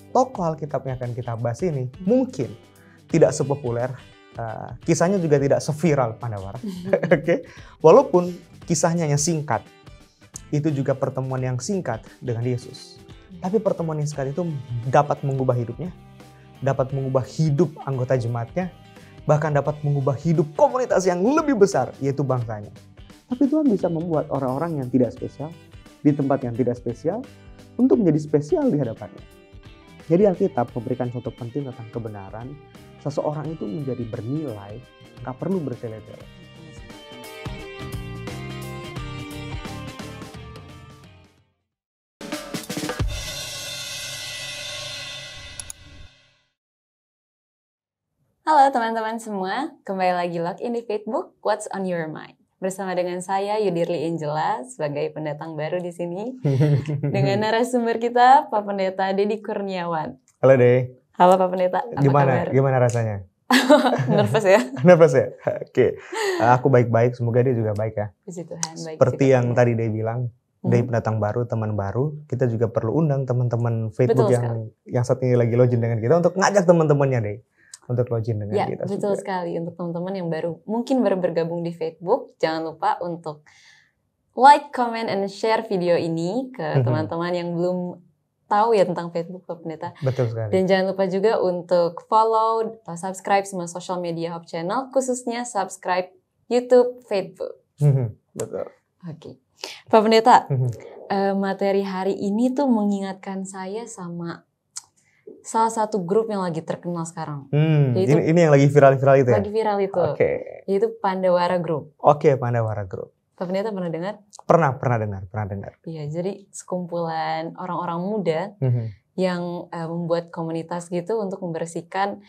Tokoh Alkitab yang akan kita bahas ini mungkin tidak sepopuler, kisahnya juga tidak seviral Pandawara. Oke. Walaupun kisahnya yang singkat, itu juga pertemuan yang singkat dengan Yesus. Tapi pertemuan yang singkat itu dapat mengubah hidupnya, dapat mengubah hidup anggota jemaatnya, bahkan dapat mengubah hidup komunitas yang lebih besar, yaitu bangsanya. Tapi Tuhan bisa membuat orang-orang yang tidak spesial, di tempat yang tidak spesial, untuk menjadi spesial di hadapannya. Jadi Alkitab memberikan contoh penting tentang kebenaran, seseorang itu menjadi bernilai, gak perlu bertele-tele. Halo teman-teman semua, kembali lagi login di Facebook What's on Your Mind. Bersama dengan saya Yudirli Angela sebagai pendatang baru di sini. Dengan narasumber kita Pak Pendeta Deddy Kurniawan. Halo Deh. Halo Pak Pendeta. Gimana rasanya? Nervous ya? Nervous ya? Oke. Aku baik-baik, semoga dia juga baik ya. Puji Tuhan, baik. Seperti yang tadi Deh bilang, Deh pendatang baru, teman baru, kita juga perlu undang teman-teman Facebook yang saat ini lagi login dengan kita untuk ngajak teman-temannya Deh untuk login dengan kita. Betul sekali. Untuk teman-teman yang mungkin baru bergabung di Facebook, jangan lupa untuk like, comment, and share video ini ke teman-teman yang belum tahu ya tentang Facebook Pak Pendeta. Betul sekali. Dan jangan lupa juga untuk follow atau subscribe semua social media Hope Channel, khususnya subscribe YouTube, Facebook. Betul. Oke. Pak Pendeta, materi hari ini tuh mengingatkan saya sama salah satu grup yang lagi terkenal sekarang. Ini yang lagi viral-viral itu ya? Lagi viral itu. Oke. Yaitu Pandawara Group. Oke, Pandawara Group. Pak Pendeta pernah dengar? Pernah dengar. Iya, jadi sekumpulan orang-orang muda yang membuat komunitas gitu untuk membersihkan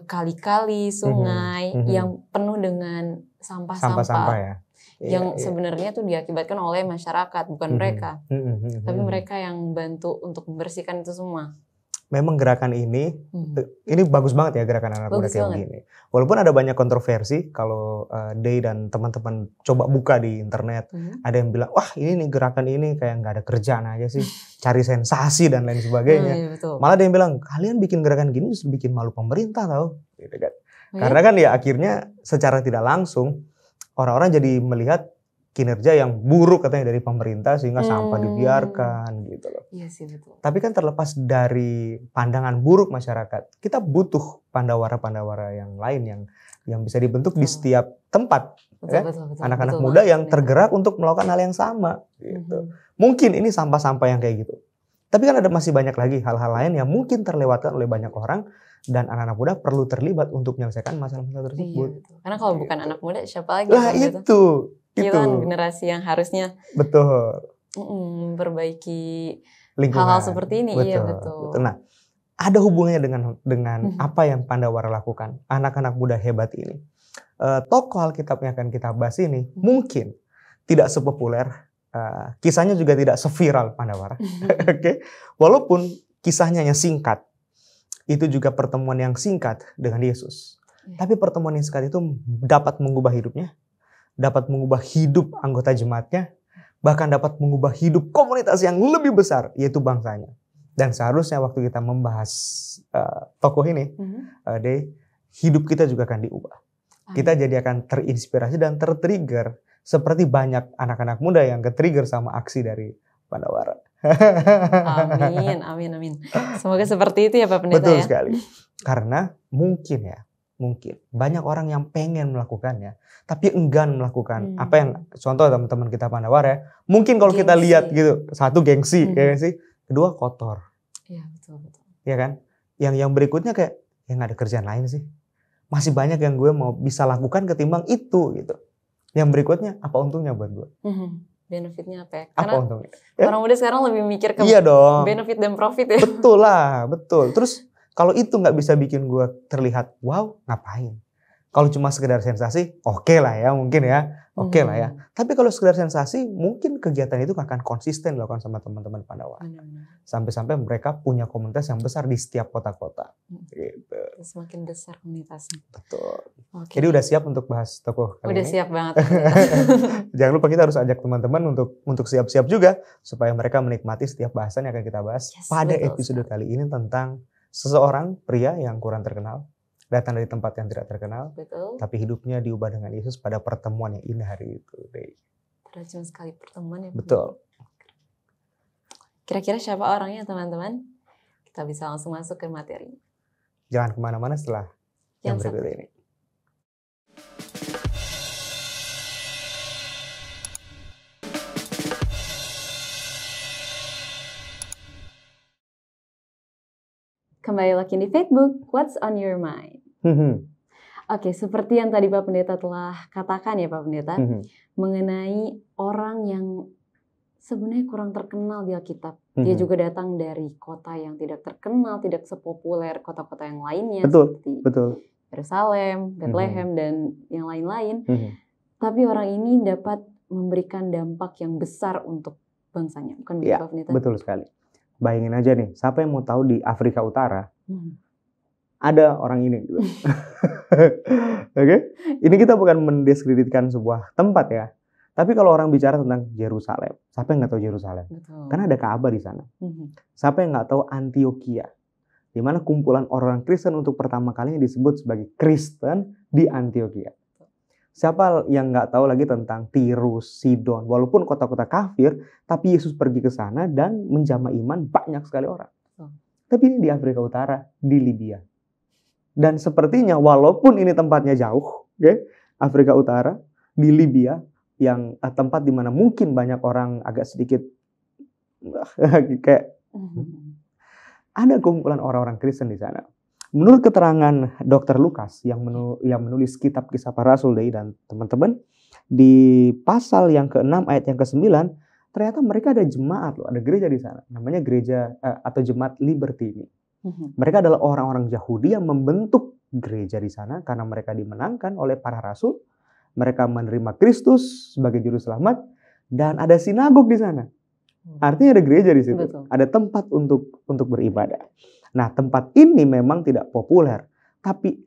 kali-kali, sungai yang penuh dengan sampah-sampah ya. Yang sebenarnya tuh diakibatkan oleh masyarakat, bukan mereka. Tapi mereka yang bantu untuk membersihkan itu semua. Memang gerakan ini bagus banget ya, gerakan anak muda kayak begini. Walaupun ada banyak kontroversi, kalau Day dan teman-teman coba buka di internet, ada yang bilang, wah ini nih gerakan ini kayak nggak ada kerjaan aja sih, cari sensasi dan lain sebagainya. Malah ada yang bilang, kalian bikin gerakan gini justru bikin malu pemerintah tau. Gitu kan. Karena kan ya akhirnya secara tidak langsung, orang-orang jadi melihat kinerja yang buruk katanya dari pemerintah sehingga sampah dibiarkan gitu loh. Iya sih, betul. Tapi kan terlepas dari pandangan buruk masyarakat, kita butuh pandawara-pandawara yang lain yang bisa dibentuk di setiap tempat. Betul. Anak-anak muda yang tergerak untuk melakukan hal yang sama gitu. Mungkin ini sampah-sampah yang kayak gitu. Tapi kan ada masih banyak lagi hal-hal lain yang mungkin terlewatkan oleh banyak orang dan anak-anak muda perlu terlibat untuk menyelesaikan masalah-masalah tersebut. Iya, betul. Karena kalau bukan anak muda siapa lagi? Lah itu. Kita kan generasi yang harusnya memperbaiki lingkungan. Hal-hal seperti ini. Betul, iya betul. Nah, ada hubungannya dengan apa yang Pandawara lakukan, anak-anak muda hebat ini. Tokoh Alkitab yang akan kita bahas ini mungkin tidak sepopuler, kisahnya juga tidak seviral Pandawara. Oke. Walaupun kisahnya yang singkat, itu juga pertemuan yang singkat dengan Yesus. Tapi pertemuan yang singkat itu dapat mengubah hidupnya, dapat mengubah hidup anggota jemaatnya, bahkan dapat mengubah hidup komunitas yang lebih besar, yaitu bangsanya. Dan seharusnya waktu kita membahas tokoh ini, hidup kita juga akan diubah. Kita jadi akan terinspirasi dan tertrigger, seperti banyak anak-anak muda yang ke-trigger sama aksi dari Pandawara. Amin. Semoga seperti itu ya Pak Pendeta. Betul sekali. Karena mungkin banyak orang yang pengen melakukannya, tapi enggan melakukan apa yang contoh teman-teman kita Pandawara ya. Mungkin kalau kita lihat gitu, satu gengsi, kedua kotor. Iya betul. Iya kan? Yang berikutnya kayak yang nggak ada kerjaan lain sih. Masih banyak yang gue mau bisa lakukan ketimbang itu gitu. Yang berikutnya apa untungnya buat gue? Benefitnya apa ya? Karena apa untungnya? Orang muda sekarang lebih mikir ke benefit dan profit ya. Betul. Terus kalau itu nggak bisa bikin gue terlihat wow, ngapain? Kalau cuma sekedar sensasi, oke lah ya mungkin ya. Oke lah ya. Tapi kalau sekedar sensasi, mungkin kegiatan itu akan konsisten dilakukan sama teman-teman Pandawara. Sampai-sampai mereka punya komunitas yang besar di setiap kota-kota. Gitu. Semakin besar komunitasnya. Betul. Oke. Jadi udah siap untuk bahas tokoh kali Udah ini? siap banget. Jangan lupa kita harus ajak teman-teman untuk siap-siap juga. Supaya mereka menikmati setiap bahasan yang akan kita bahas pada episode kali ini tentang seseorang pria yang kurang terkenal. Datang dari tempat yang tidak terkenal, Betul. tapi hidupnya diubah dengan Yesus pada pertemuan yang indah hari itu. Cuma sekali pertemuan ya. Betul. Kira-kira siapa orangnya teman-teman? Kita bisa langsung masuk ke materi. Jangan kemana-mana setelah yang berikut ini. Kembali lagi di Facebook, What's on Your Mind? Oke, seperti yang tadi Pak Pendeta telah katakan ya Pak Pendeta, mengenai orang yang sebenarnya kurang terkenal di Alkitab. Dia juga datang dari kota yang tidak terkenal, tidak sepopuler kota-kota yang lainnya. Betul. Yerusalem, Bethlehem, dan yang lain-lain. Tapi orang ini dapat memberikan dampak yang besar untuk bangsanya. Bukan begitu Pak Pendeta? Betul sekali. Bayangin aja nih, siapa yang mau tahu di Afrika Utara ada orang ini gitu. Oke? Ini kita bukan mendiskreditkan sebuah tempat ya. Tapi kalau orang bicara tentang Yerusalem, siapa yang nggak tahu Yerusalem? Betul. Karena ada Ka'bah di sana. Siapa yang nggak tahu Antioquia? Di mana kumpulan orang Kristen untuk pertama kalinya disebut sebagai Kristen di Antioquia. Siapa yang nggak tahu lagi tentang Tirus, Sidon, walaupun kota-kota kafir, tapi Yesus pergi ke sana dan menjamah iman banyak sekali orang. Tapi ini di Afrika Utara, di Libya. Dan sepertinya walaupun ini tempatnya jauh, Afrika Utara, di Libya, yang tempat di mana mungkin banyak orang agak sedikit kayak ada kumpulan orang-orang Kristen di sana. Menurut keterangan Dr. Lukas yang menulis kitab Kisah Para Rasul dan teman-teman, di pasal yang ke-6 ayat yang ke-9, ternyata mereka ada jemaat loh, ada gereja di sana. Namanya gereja atau jemaat Liberty ini. Mereka adalah orang-orang Yahudi yang membentuk gereja di sana karena mereka dimenangkan oleh para rasul. Mereka menerima Kristus sebagai juru selamat dan ada sinagog di sana. Artinya ada gereja di situ. Betul. Ada tempat untuk beribadah. Nah, tempat ini memang tidak populer, tapi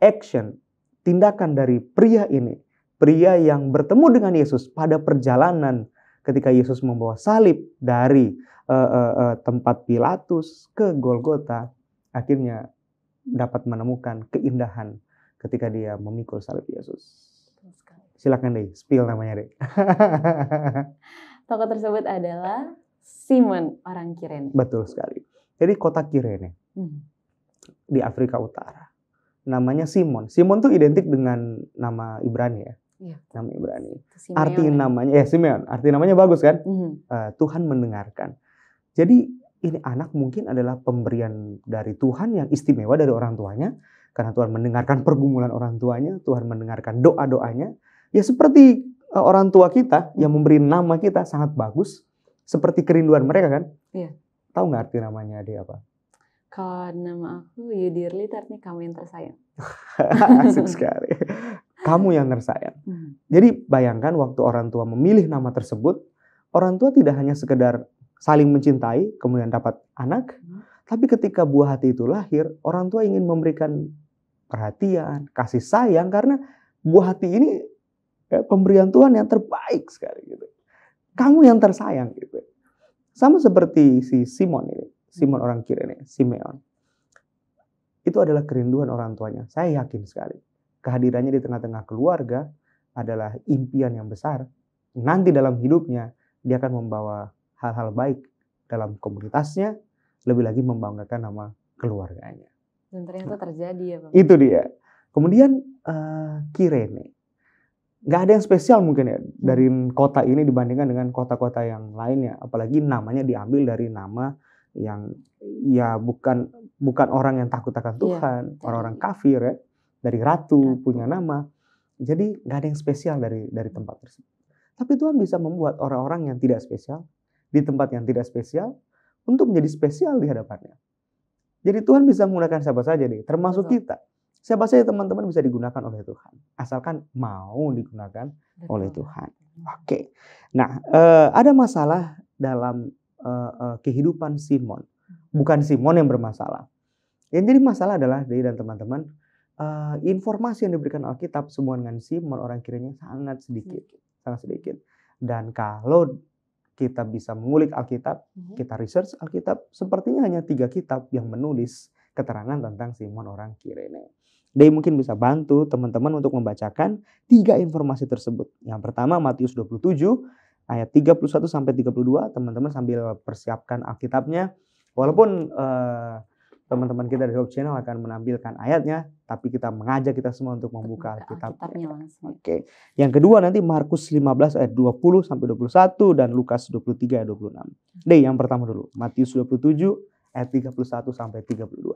tindakan dari pria ini, pria yang bertemu dengan Yesus pada perjalanan ketika Yesus membawa salib dari tempat Pilatus ke Golgota, akhirnya dapat menemukan keindahan ketika dia memikul salib Yesus. Silakan deh, spill namanya deh. Tokoh tersebut adalah Simon orang Kirene. Betul sekali. Jadi kota Kirene di Afrika Utara. Namanya Simon. Simon tuh identik dengan nama Ibrani ya. Iya. Nama Ibrani. Simeon, arti namanya Simeon. Arti namanya bagus kan? Tuhan mendengarkan. Jadi ini anak mungkin adalah pemberian dari Tuhan yang istimewa dari orang tuanya. Karena Tuhan mendengarkan pergumulan orang tuanya. Tuhan mendengarkan doa-doanya. Ya seperti orang tua kita yang memberi nama kita sangat bagus. Seperti kerinduan mereka kan? Iya. Tahu nggak arti namanya dia apa? Kalau nama aku Yudirli, artinya kamu yang tersayang. Asik sekali. Kamu yang tersayang. Jadi bayangkan waktu orang tua memilih nama tersebut, orang tua tidak hanya sekedar saling mencintai, kemudian dapat anak, tapi ketika buah hati itu lahir, orang tua ingin memberikan perhatian, kasih sayang, karena buah hati ini pemberian Tuhan yang terbaik sekali. Gitu. Kamu yang tersayang. Gitu. Sama seperti si Simon ini. Simon orang Kirene, Simeon. Itu adalah kerinduan orang tuanya. Saya yakin sekali. Kehadirannya di tengah-tengah keluarga adalah impian yang besar. Nanti dalam hidupnya, dia akan membawa hal-hal baik dalam komunitasnya, lebih lagi membanggakan nama keluarganya. Dan ternyata terjadi ya Pak. Itu dia. Kemudian Kirene. Nggak ada yang spesial mungkin ya dari kota ini dibandingkan dengan kota-kota yang lainnya. Apalagi namanya diambil dari nama yang ya bukan orang yang takut akan Tuhan, orang-orang kafir ya, dari ratu punya nama. Jadi nggak ada yang spesial dari tempat tersebut. Tapi Tuhan bisa membuat orang-orang yang tidak spesial di tempat yang tidak spesial untuk menjadi spesial di hadapannya. Jadi Tuhan bisa menggunakan siapa saja nih, termasuk kita. Siapa saja teman-teman bisa digunakan oleh Tuhan. Asalkan mau digunakan oleh Tuhan. Oke. Nah, ada masalah dalam kehidupan Simon. Bukan Simon yang bermasalah. Yang jadi masalah adalah Dei dan teman-teman, informasi yang diberikan Alkitab semua dengan Simon orang Kirene sangat sedikit. Sangat sedikit. Dan kalau kita bisa mengulik Alkitab, kita research Alkitab, sepertinya hanya 3 kitab yang menulis keterangan tentang Simon orang Kirene. Dei mungkin bisa bantu teman-teman untuk membacakan 3 informasi tersebut. Yang pertama Matius 27 ayat 31 sampai 32. Teman-teman sambil persiapkan Alkitabnya. Walaupun teman-teman kita dari Hope Channel akan menampilkan ayatnya, tapi kita mengajak kita semua untuk membuka Alkitabnya langsung. Oke. Yang kedua nanti Markus 15 ayat 20 sampai 21 dan Lukas 23 ayat 26. Dei yang pertama dulu, Matius 27 ayat 31 sampai 32.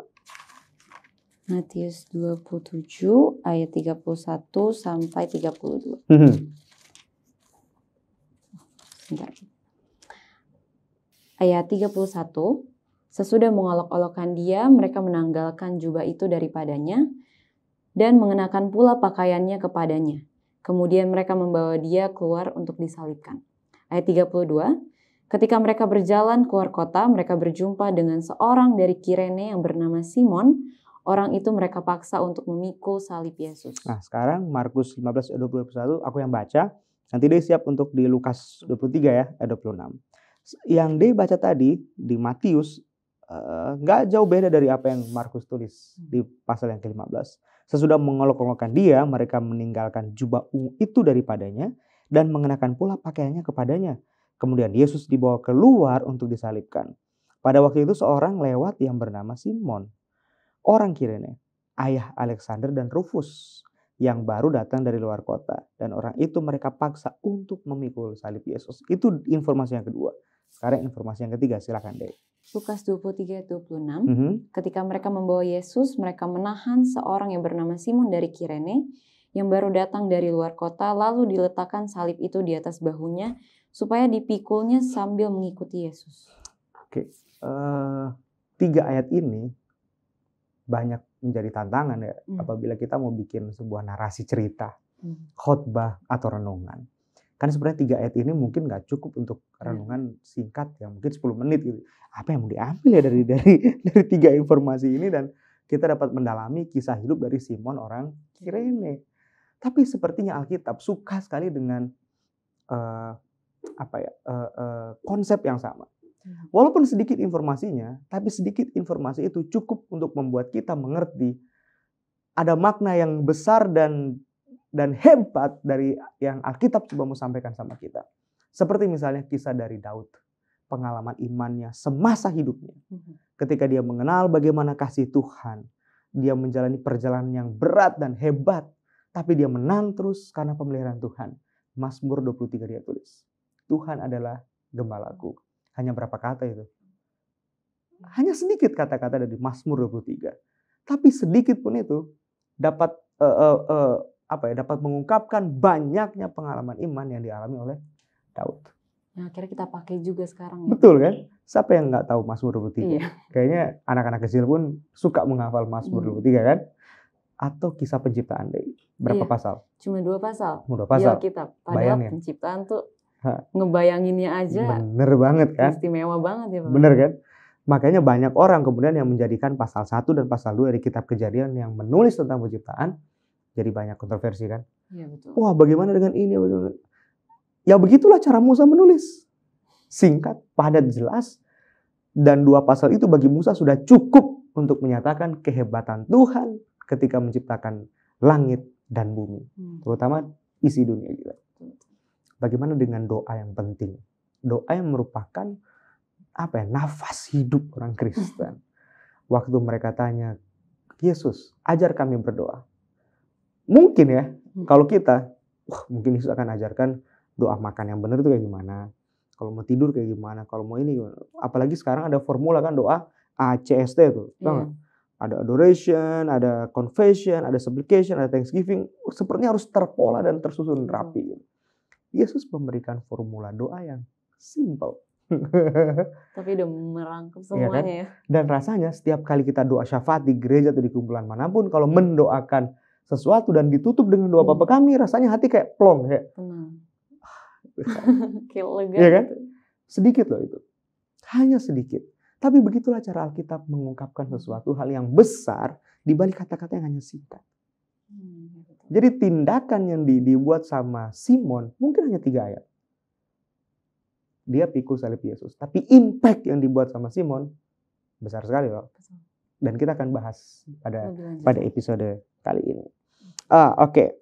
Matius 27 ayat 31 sampai 32. Ayat 31. Sesudah mengolok-olokkan dia, mereka menanggalkan jubah itu daripadanya dan mengenakan pula pakaiannya kepadanya. Kemudian mereka membawa dia keluar untuk disalibkan. Ayat 32. Ketika mereka berjalan keluar kota, mereka berjumpa dengan seorang dari Kirene yang bernama Simon. Orang itu mereka paksa untuk memikul salib Yesus. Nah, sekarang Markus 15 ayat 21 aku yang baca. Nanti Dei siap untuk di Lukas 23 ya, ayat 26. Yang Dei baca tadi di Matius nggak jauh beda dari apa yang Markus tulis di pasal yang ke-15. Sesudah mengolok-olokkan dia, mereka meninggalkan jubah ungu itu daripadanya dan mengenakan pula pakaiannya kepadanya. Kemudian Yesus dibawa keluar untuk disalibkan. Pada waktu itu seorang lewat yang bernama Simon, orang Kirene, ayah Alexander dan Rufus, yang baru datang dari luar kota. Dan orang itu mereka paksa untuk memikul salib Yesus. Itu informasi yang kedua. Sekarang informasi yang ketiga, silakan Dei. Lukas 23 ayat 26. Ketika mereka membawa Yesus, mereka menahan seorang yang bernama Simon dari Kirene, yang baru datang dari luar kota, lalu diletakkan salib itu di atas bahunya, supaya dipikulnya sambil mengikuti Yesus. Oke, 3 ayat ini banyak menjadi tantangan ya apabila kita mau bikin sebuah narasi cerita, khotbah atau renungan. Kan sebenarnya 3 ayat ini mungkin nggak cukup untuk renungan singkat yang mungkin 10 menit gitu. Apa yang mau diambil ya dari 3 informasi ini, dan kita dapat mendalami kisah hidup dari Simon orang Kirene. Tapi sepertinya Alkitab suka sekali dengan konsep yang sama. Walaupun sedikit informasinya, tapi sedikit informasi itu cukup untuk membuat kita mengerti ada makna yang besar dan hebat dari yang Alkitab coba mau sampaikan sama kita. Seperti misalnya kisah dari Daud, pengalaman imannya semasa hidupnya. Ketika dia mengenal bagaimana kasih Tuhan, dia menjalani perjalanan yang berat dan hebat, tapi dia menang terus karena pemeliharaan Tuhan. Mazmur 23 dia tulis, Tuhan adalah gembalaku. Hanya berapa kata itu? Hanya sedikit kata-kata dari Mazmur 23. Tapi sedikit pun itu dapat dapat mengungkapkan banyaknya pengalaman iman yang dialami oleh Daud. Yang akhirnya kita pakai juga sekarang. Betul kan? Siapa yang nggak tahu Mazmur 23? Iya. Kayaknya anak-anak kecil pun suka menghafal Mazmur 23 kan? Atau kisah penciptaan Dei. Berapa pasal? Cuma 2 pasal. 2 pasal. Di Alkitab. Padahal bayangin. Penciptaan tuh ngebayanginnya aja. Bener banget kan? Istimewa banget ya Pak. Bener kan? Makanya banyak orang kemudian yang menjadikan pasal 1 dan pasal 2 dari kitab Kejadian yang menulis tentang penciptaan jadi banyak kontroversi kan? Iya betul. Wah, bagaimana dengan ini? Ya begitulah cara Musa menulis. Singkat, padat, jelas. Dan 2 pasal itu bagi Musa sudah cukup untuk menyatakan kehebatan Tuhan ketika menciptakan langit dan bumi. Terutama isi dunia juga. Bagaimana dengan doa yang penting? Doa yang merupakan nafas hidup orang Kristen. Waktu mereka tanya, Yesus, ajar kami berdoa. Mungkin ya, kalau kita, mungkin Yesus akan ajarkan doa makan yang benar itu kayak gimana. Kalau mau tidur kayak gimana, kalau mau ini gimana. Apalagi sekarang ada formula kan doa ACST tuh. Ada adoration, ada confession, ada supplication, ada thanksgiving. Sepertinya harus terpola dan tersusun rapi. Yesus memberikan formula doa yang simple. Tapi udah merangkum Iya kan? semuanya ya. Dan rasanya setiap kali kita doa syafaat di gereja atau di kumpulan manapun, kalau mendoakan sesuatu dan ditutup dengan doa Bapa kami, rasanya hati kayak plong. Kayak, Tenang. Kayak lega iya kan? gitu. Sedikit loh itu. Hanya sedikit. Tapi begitulah cara Alkitab mengungkapkan sesuatu hal yang besar di balik kata-kata yang hanya singkat. Betul. Jadi tindakan yang dibuat sama Simon mungkin hanya 3 ayat. Dia pikul salib Yesus. Tapi impact yang dibuat sama Simon besar sekali loh. Betul. Dan kita akan bahas Lebih lanjut. pada episode kali ini. Oke.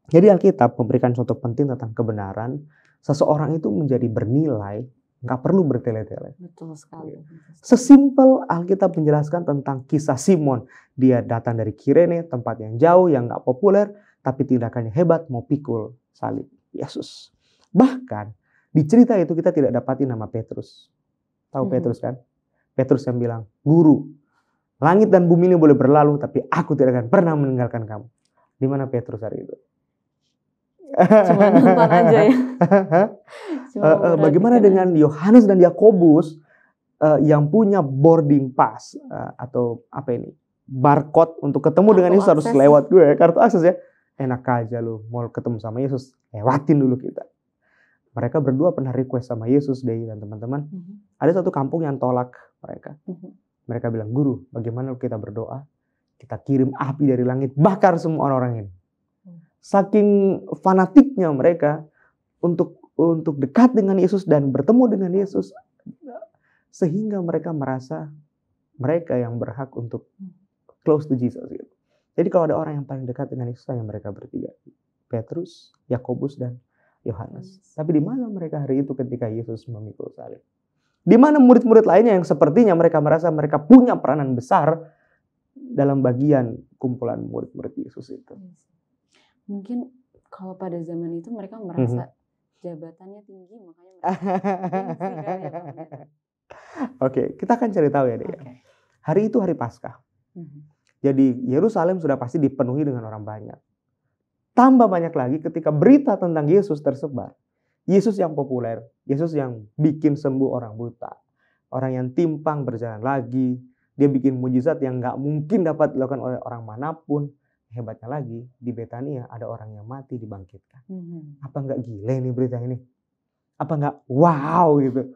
Jadi Alkitab memberikan contoh penting tentang kebenaran. Seseorang itu menjadi bernilai, nggak perlu bertele-tele. Betul sekali. Sesimpel Alkitab menjelaskan tentang kisah Simon. Dia datang dari Kirene, tempat yang jauh, yang nggak populer, tapi tindakannya hebat, mau pikul salib Yesus. Bahkan di cerita itu kita tidak dapati nama Petrus. Tahu Petrus kan? Petrus yang bilang, "Guru, langit dan bumi ini boleh berlalu, tapi aku tidak akan pernah meninggalkan kamu." Di mana Petrus hari itu? Cuma nonton aja ya. Bagaimana dengan Yohanes dan Yakobus yang punya boarding pass atau apa ini? Barcode untuk ketemu dengan Yesus harus lewat gue, kartu akses ya. Enak aja lu mau ketemu sama Yesus, lewatin dulu kita. Mereka berdua pernah request sama Yesus deh dan teman-teman. Ada satu kampung yang tolak mereka. Mereka bilang, "Guru, bagaimana kita berdoa? Kita kirim api dari langit, bakar semua orang-orang ini." Saking fanatiknya mereka untuk dekat dengan Yesus dan bertemu dengan Yesus, sehingga mereka merasa mereka yang berhak untuk close to Jesus. Gitu. Jadi kalau ada orang yang paling dekat dengan Yesus, hanya mereka bertiga, Petrus, Yakobus, dan Yohanes. Tapi di mana mereka hari itu ketika Yesus memikul salib? Di mana murid-murid lainnya yang sepertinya mereka merasa mereka punya peranan besar dalam bagian kumpulan murid-murid Yesus itu? Mungkin kalau pada zaman itu mereka merasa jabatannya tinggi, makanya mereka Oke, kita akan cari tahu ya deh. Okay. Hari itu hari Paskah. Jadi Yerusalem sudah pasti dipenuhi dengan orang banyak. Tambah banyak lagi ketika berita tentang Yesus tersebar. Yesus yang populer, Yesus yang bikin sembuh orang buta, orang yang timpang berjalan lagi, dia bikin mujizat yang gak mungkin dapat dilakukan oleh orang manapun. Hebatnya lagi, di Betania ada orang yang mati dibangkitkan. Apa gak gila nih berita ini? Apa gak wow gitu?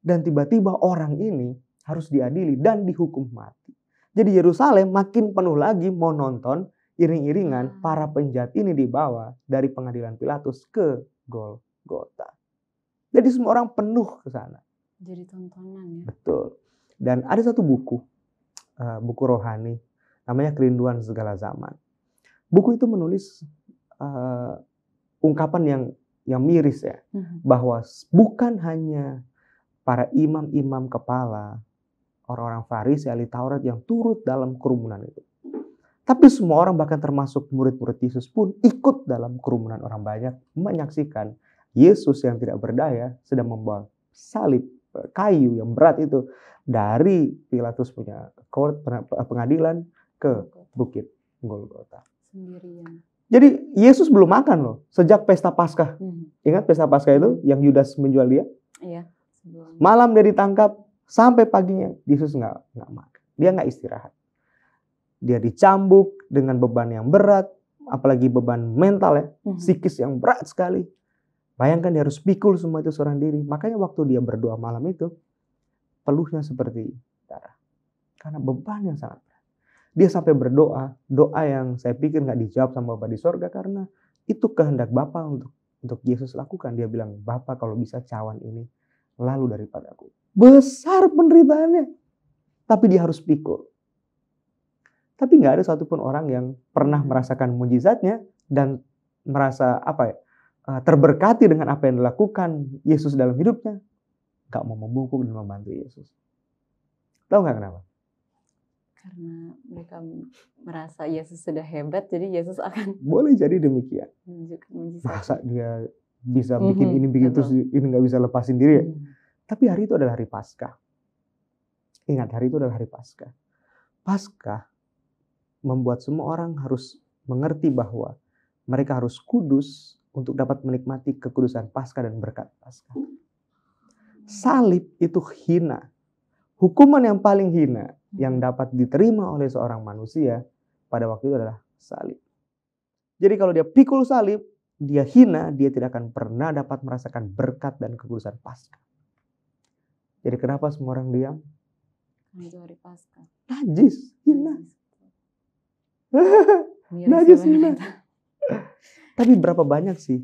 Dan tiba-tiba orang ini harus diadili dan dihukum mati. Jadi Yerusalem makin penuh lagi mau nonton iring-iringan para penjahat ini dibawa dari pengadilan Pilatus ke Golgota. Jadi semua orang penuh ke sana. Jadi tontonan ya. Betul. Dan ada satu buku rohani, namanya Kerinduan Segala Zaman. Buku itu menulis ungkapan yang miris ya, bahwa bukan hanya para imam-imam kepala, orang-orang Farisi, ahli Taurat yang turut dalam kerumunan itu. Tapi semua orang, bahkan termasuk murid-murid Yesus pun ikut dalam kerumunan orang banyak menyaksikan Yesus yang tidak berdaya sedang membawa salib kayu yang berat itu dari Pilatus punya court pengadilan ke Bukit Golgota. Sendirian. Jadi Yesus belum makan loh sejak pesta Paskah. Ingat pesta Paskah itu yang Yudas menjual dia? Iya. Malam dia ditangkap sampai paginya Yesus nggak makan. Dia nggak istirahat. Dia dicambuk dengan beban yang berat, apalagi beban mental ya, psikis yang berat sekali. Bayangkan dia harus pikul semua itu seorang diri. Makanya waktu dia berdoa malam itu, peluhnya seperti darah. Karena beban yang sangat berat. Dia sampai berdoa, doa yang saya pikir nggak dijawab sama Bapa di sorga, karena itu kehendak Bapa untuk Yesus lakukan. Dia bilang, "Bapa, kalau bisa cawan ini lalu daripadaku." Besar penderitaannya. Tapi dia harus pikul. Tapi nggak ada satupun orang yang pernah merasakan mujizatnya dan merasa terberkati dengan apa yang dilakukan Yesus dalam hidupnya. Nggak mau membungkuk dan membantu Yesus. Tahu nggak kenapa? Karena mereka merasa Yesus sudah hebat, jadi Yesus akan boleh jadi demikian. Menunjukkan mujizat. Masa dia bisa bikin ini bikin terus ini nggak bisa lepasin diri ya? Tapi hari itu adalah hari Paskah. Ingat, hari itu adalah hari Paskah. Paskah membuat semua orang harus mengerti bahwa mereka harus kudus untuk dapat menikmati kekudusan Paskah dan berkat Paskah. Salib itu hina. Hukuman yang paling hina yang dapat diterima oleh seorang manusia pada waktu itu adalah salib. Jadi kalau dia pikul salib, dia hina, dia tidak akan pernah dapat merasakan berkat dan kekudusan Paskah. Jadi kenapa semua orang diam? Itu hari Paskah. Najis, hina. Miris Najis, ya, hina. pendeta. Tapi berapa banyak sih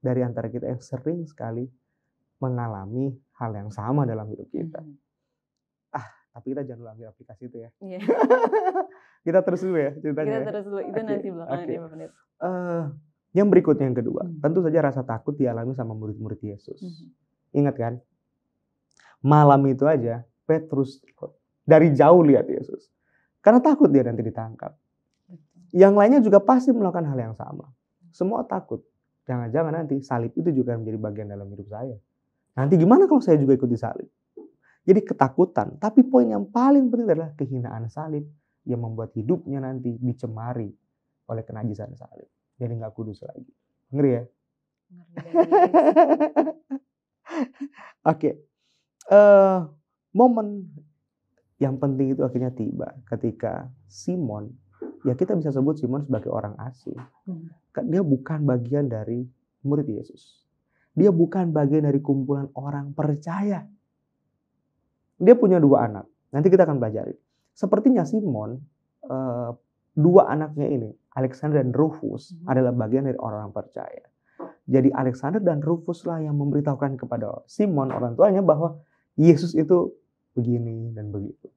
dari antara kita yang sering sekali mengalami hal yang sama dalam hidup kita? Tapi kita jangan ambil aplikasi itu ya. Iya. Kita terus dulu ya ceritanya. Kita terus dulu, itu Oke, nanti belakangan oke. ya Pak Pendeta. Yang berikutnya yang kedua, tentu saja rasa takut dialami sama murid-murid Yesus. Ingat kan? Malam itu aja Petrus dari jauh lihat Yesus. Karena takut dia nanti ditangkap. Yang lainnya juga pasti melakukan hal yang sama. Semua takut. Jangan-jangan nanti salib itu juga menjadi bagian dalam hidup saya. Nanti gimana kalau saya juga ikut disalib? Jadi ketakutan. Tapi poin yang paling penting adalah kehinaan salib yang membuat hidupnya nanti dicemari oleh kenajisan salib. Jadi nggak kudus lagi. Ngeri ya? Oke. Momen yang penting itu akhirnya tiba ketika Simon, ya kita bisa sebut Simon sebagai orang asing. Dia bukan bagian dari murid Yesus. Dia bukan bagian dari kumpulan orang percaya. Dia punya 2 anak. Nanti kita akan pelajari. Sepertinya Simon, 2 anaknya ini, Alexander dan Rufus, adalah bagian dari orang percaya. Jadi Alexander dan Rufus lah yang memberitahukan kepada Simon, orang tuanya, bahwa Yesus itu begini dan begitu.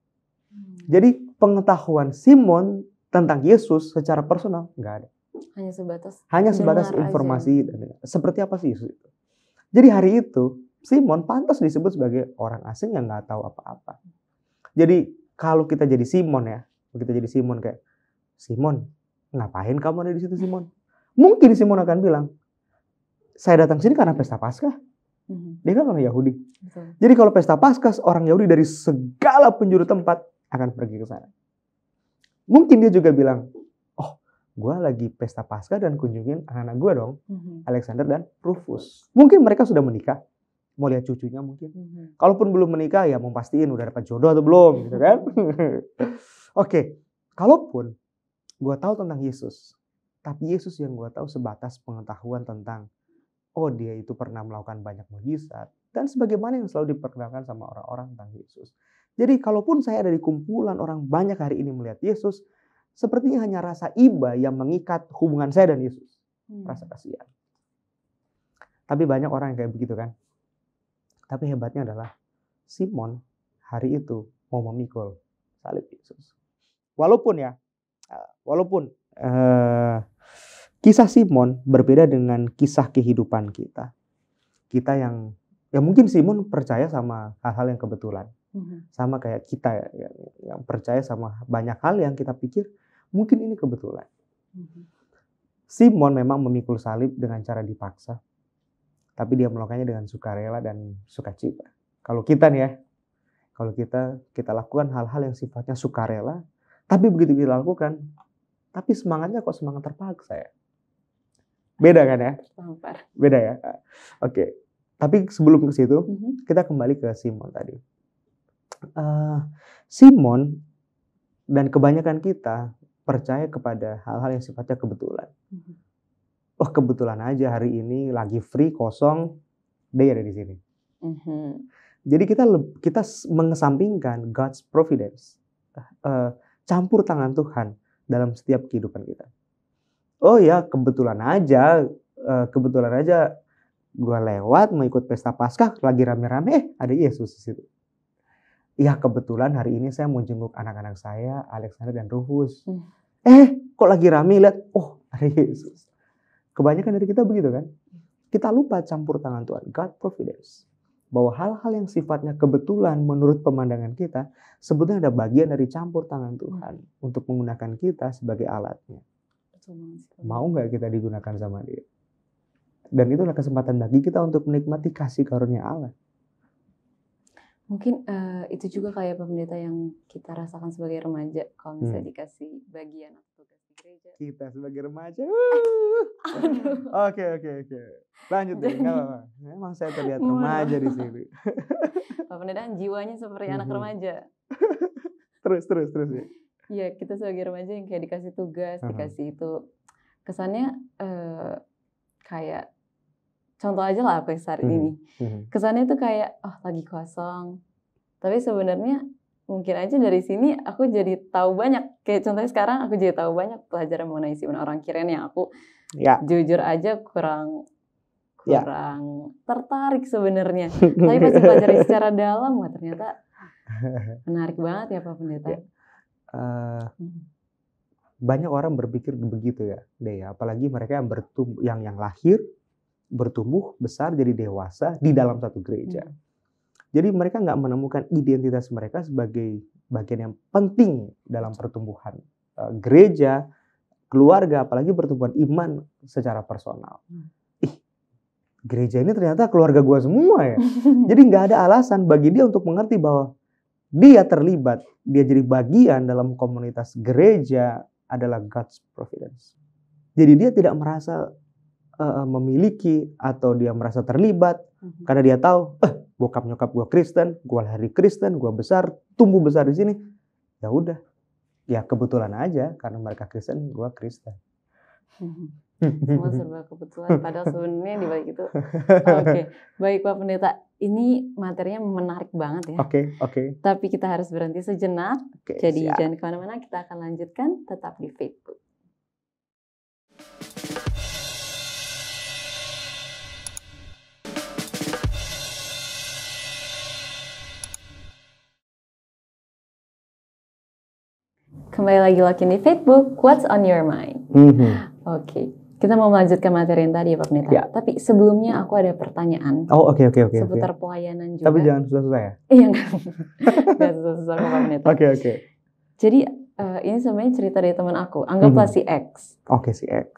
Jadi pengetahuan Simon tentang Yesus secara personal nggak ada. Hanya sebatas informasi. Seperti apa sih Yesus itu? Jadi hari itu Simon pantas disebut sebagai orang asing yang nggak tahu apa-apa. Jadi kalau kita jadi Simon ya, kita jadi Simon kayak, Simon, ngapain kamu ada di situ Simon? Mungkin Simon akan bilang, saya datang sini karena pesta Paskah. Dia kan orang Yahudi. Betul. Jadi kalau pesta Paskah, orang Yahudi dari segala penjuru tempat akan pergi ke sana. Mungkin dia juga bilang, oh, gue lagi pesta Paskah dan kunjungin anak-anak gue dong, Alexander dan Rufus. Mungkin mereka sudah menikah. Mau lihat cucunya mungkin. Kalaupun belum menikah ya mau pastiin udah dapat jodoh atau belum gitu kan. Oke. Kalaupun gue tahu tentang Yesus, tapi Yesus yang gue tahu sebatas pengetahuan tentang oh dia itu pernah melakukan banyak mukjizat dan sebagaimana yang selalu diperkenalkan sama orang-orang tentang Yesus. Jadi kalaupun saya ada di kumpulan orang banyak hari ini melihat Yesus, sepertinya hanya rasa iba yang mengikat hubungan saya dan Yesus. Rasa kasihan. Tapi banyak orang yang kayak begitu kan. Tapi hebatnya adalah Simon hari itu mau memikul salib Yesus. Walaupun kisah Simon berbeda dengan kisah kehidupan kita. Kita yang ya mungkin Simon percaya sama hal-hal yang kebetulan. Sama kayak kita ya, yang percaya sama banyak hal yang kita pikir mungkin ini kebetulan. Simon memang memikul salib dengan cara dipaksa. Tapi dia melakukannya dengan sukarela dan sukacita. Kalau kita nih ya, kalau kita lakukan hal-hal yang sifatnya sukarela, tapi begitu kita lakukan, tapi semangatnya kok semangat terpaksa ya. Beda kan ya? Beda ya. Oke. Tapi sebelum ke situ, kita kembali ke Simon tadi. Simon dan kebanyakan kita percaya kepada hal-hal yang sifatnya kebetulan. Oh kebetulan aja hari ini lagi free kosong, dia ada di sini. Jadi kita mengesampingkan God's providence, campur tangan Tuhan dalam setiap kehidupan kita. Oh ya kebetulan aja gue lewat mau ikut pesta Paskah lagi rame-rame, ada Yesus di situ. Ya kebetulan hari ini saya mau jenguk anak-anak saya, Alexander dan Rufus. Kok lagi rame lihat, oh ada Yesus. Kebanyakan dari kita begitu kan. Kita lupa campur tangan Tuhan, God providence. Bahwa hal-hal yang sifatnya kebetulan menurut pemandangan kita, sebetulnya ada bagian dari campur tangan Tuhan untuk menggunakan kita sebagai alatnya. Mau nggak kita digunakan sama dia? Dan itulah kesempatan bagi kita untuk menikmati kasih karunia Allah. Mungkin itu juga kayak Pak Pendeta yang kita rasakan sebagai remaja. Kalau misalnya dikasih bagian atau tugas dikit gereja. Kita sebagai remaja. Aduh. Oke. Lanjut deh, nggak apa-apa. Memang saya terlihat Mohon remaja di maaf. sini. Pak Pendeta jiwanya seperti anak remaja. Terus ya. Iya, kita sebagai remaja yang kayak dikasih tugas, dikasih itu. Kesannya kayak, contoh aja lah aku saat ini. Kesannya tuh kayak, oh lagi kosong. Tapi sebenarnya mungkin aja dari sini aku jadi tahu banyak. Kayak contohnya sekarang aku jadi tahu banyak pelajaran mengenai Simon orang Kirene yang aku jujur aja kurang tertarik sebenarnya. Tapi pas dipelajari secara dalam, wah ternyata menarik banget ya Pak Pendeta. Banyak orang berpikir begitu ya, apalagi mereka yang lahir, bertumbuh besar jadi dewasa di dalam satu gereja. Jadi mereka nggak menemukan identitas mereka sebagai bagian yang penting dalam pertumbuhan gereja, keluarga, apalagi pertumbuhan iman secara personal. Gereja ini ternyata keluarga gue semua ya. Jadi nggak ada alasan bagi dia untuk mengerti bahwa dia terlibat, dia jadi bagian dalam komunitas gereja adalah God's providence. Jadi dia tidak merasa memiliki atau dia merasa terlibat karena dia tahu, bokap nyokap gue Kristen, gue lahir Kristen, gue besar, tumbuh besar di sini. Ya udah, ya kebetulan aja karena mereka Kristen, gue Kristen. Semua serba kebetulan, padahal sebenarnya di balik itu. Oke. Baik Pak Pendeta, ini materinya menarik banget ya. Oke. Tapi kita harus berhenti sejenak. Jadi siap. jangan kemana-mana, kita akan lanjutkan tetap di Facebook. Kembali lagi login di Facebook, What's on your mind? Oke. Kita mau melanjutkan materi yang tadi ya Pak Pendeta. Ya. Tapi sebelumnya aku ada pertanyaan. Oke. Seputar pelayanan juga. Tapi jangan susah-susah ya? Iya, enggak susah-susah kok Pak Pendeta. Oke. Jadi ini sebenarnya cerita dari teman aku. Anggaplah si X. Oke, si X.